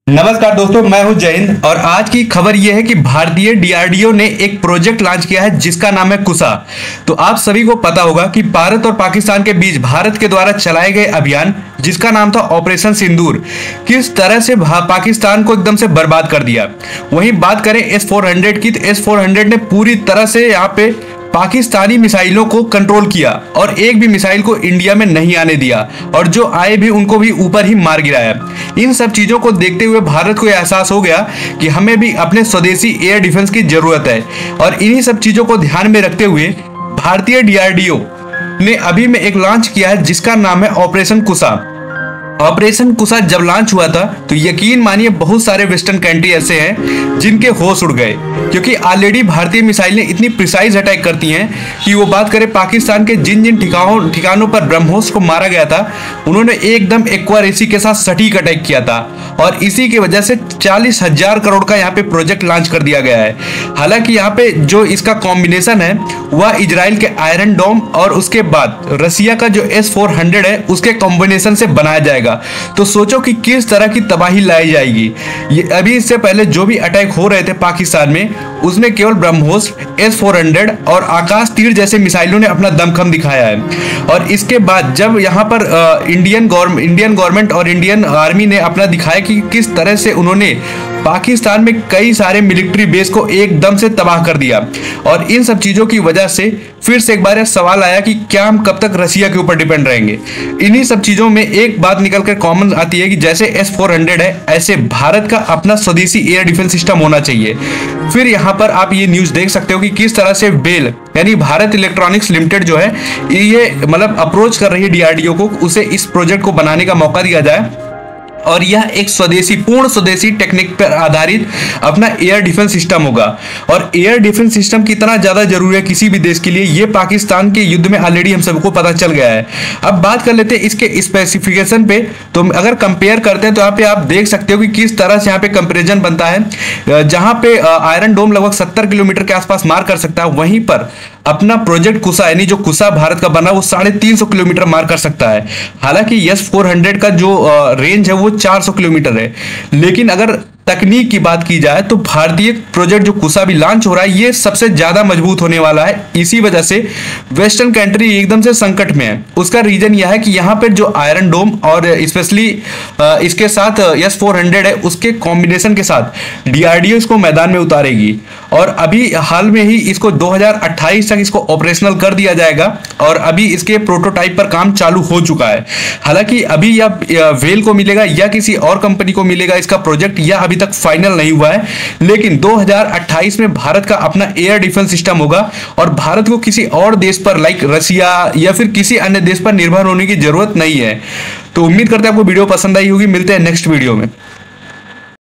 नमस्कार दोस्तों, मैं हूं जय हिंद और आज की खबर यह है कि भारतीय डीआरडीओ ने एक प्रोजेक्ट लॉन्च किया है जिसका नाम है कुसा। तो आप सभी को पता होगा कि भारत और पाकिस्तान के बीच भारत के द्वारा चलाए गए अभियान जिसका नाम था ऑपरेशन सिंदूर किस तरह से पाकिस्तान को एकदम से बर्बाद कर दिया। वहीं बात करें S-400 की, तो S-400 ने पूरी तरह से यहाँ पे पाकिस्तानी मिसाइलों को कंट्रोल किया और एक भी मिसाइल को इंडिया में नहीं आने दिया और जो आए भी उनको भी ऊपर ही मार गिराया। इन सब चीजों को देखते हुए भारत को एहसास हो गया कि हमें भी अपने स्वदेशी एयर डिफेंस की जरूरत है और इन्हीं सब चीजों को ध्यान में रखते हुए भारतीय डीआरडीओ ने अभी में एक लॉन्च किया है जिसका नाम है ऑपरेशन कुसा। ऑपरेशन कुसा जब लॉन्च हुआ था तो यकीन मानिए बहुत सारे वेस्टर्न कंट्री ऐसे हैं जिनके होश उड़ गए, क्योंकि ऑलरेडी भारतीय मिसाइलें इतनी प्रिसाइज अटैक करती हैं कि वो बात करें पाकिस्तान के जिन जिन ठिकानों पर ब्रह्मोस को मारा गया था उन्होंने एकदम एक्यूरेसी के साथ सटीक अटैक किया था और इसी की वजह से 40,000 करोड़ का यहाँ पे प्रोजेक्ट लॉन्च कर दिया गया है। हालांकि यहाँ पे जो इसका कॉम्बिनेशन है वह इजराइल के आयरन डोम और उसके बाद रसिया का जो S-400 है उसके कॉम्बिनेशन से बनाया जाएगा। तो सोचो कि किस तरह की तबाही लाई जाएगी। ये अभी इससे पहले जो भी अटैक हो रहे थे पाकिस्तान में उसमें केवल ब्रह्मोस, S-400 और आकाश तीर जैसे मिसाइलों ने अपना दमखम दिखाया है और इसके बाद जब यहाँ पर इंडियन गवर्नमेंट और इंडियन आर्मी ने अपना दिखाया कि किस तरह से उन्होंने पाकिस्तान में कई सारे मिलिट्री बेस को एकदम से तबाह कर दिया और इन सब चीजों की वजह से फिर से एक बार सवाल आया कि क्या हम कब तक रसिया के ऊपर डिपेंड रहेंगे। इन्हीं सब चीजों में एक बात निकल कर कॉमन आती है कि जैसे S-400 है ऐसे भारत का अपना स्वदेशी एयर डिफेंस सिस्टम होना चाहिए। फिर यहाँ पर आप ये न्यूज देख सकते हो कि किस तरह से बेल यानी भारत इलेक्ट्रॉनिक्स लिमिटेड जो है ये मतलब अप्रोच कर रही है डीआरडीओ को उसे इस प्रोजेक्ट को बनाने का मौका दिया जाए और यह एक पूर्ण स्वदेशी टेक्निक पर आधारित अपना एयर डिफेंस सिस्टम होगा। और एयर डिफेंस सिस्टम कितना ज्यादा जरूरी है किसी भी देश के लिए ये पाकिस्तान के युद्ध में ऑलरेडी हम सबको पता चल गया है। अब बात कर लेते हैं इसके स्पेसिफिकेशन पे। तो अगर कंपेयर करते हैं तो यहाँ पे आप देख सकते हो कि किस तरह से यहाँ पे कंपेरिजन बनता है। जहां पे आयरन डोम लगभग 70 किलोमीटर के आसपास मार कर सकता है, वहीं पर अपना प्रोजेक्ट कुसा यानी जो कुसा भारत का बना वो 350 किलोमीटर मार कर सकता है। हालांकि S-400 का जो रेंज है वो 400 किलोमीटर है, लेकिन अगर तकनीक की बात की जाए तो भारतीय प्रोजेक्ट जो कुसा भी लॉन्च हो रहा है ये सबसे ज्यादा मजबूत होने वाला है। इसी वजह से वेस्टर्न कंट्री एकदम से संकट में है। उसका रीजन यह है कि यहाँ पर जो आयरन डोम और स्पेशली इसके साथ S-400 है उसके कॉम्बिनेशन के साथ डीआरडीओ इसको मैदान में उतारेगी और अभी हाल में ही इसको 2028 तक इसको ऑपरेशनल कर दिया जाएगा और अभी इसके प्रोटोटाइप पर काम चालू हो चुका है। हालांकि अभी या वेल को मिलेगा या किसी और कंपनी को मिलेगा इसका प्रोजेक्ट या अभी तक फाइनल नहीं हुआ है, लेकिन 2028 में भारत का अपना एयर डिफेंस सिस्टम होगा और भारत को किसी और देश पर लाइक रसिया या फिर किसी अन्य देश पर निर्भर होने की जरूरत नहीं है। तो उम्मीद करते हैं आपको वीडियो पसंद आई होगी। मिलते हैं नेक्स्ट वीडियो में।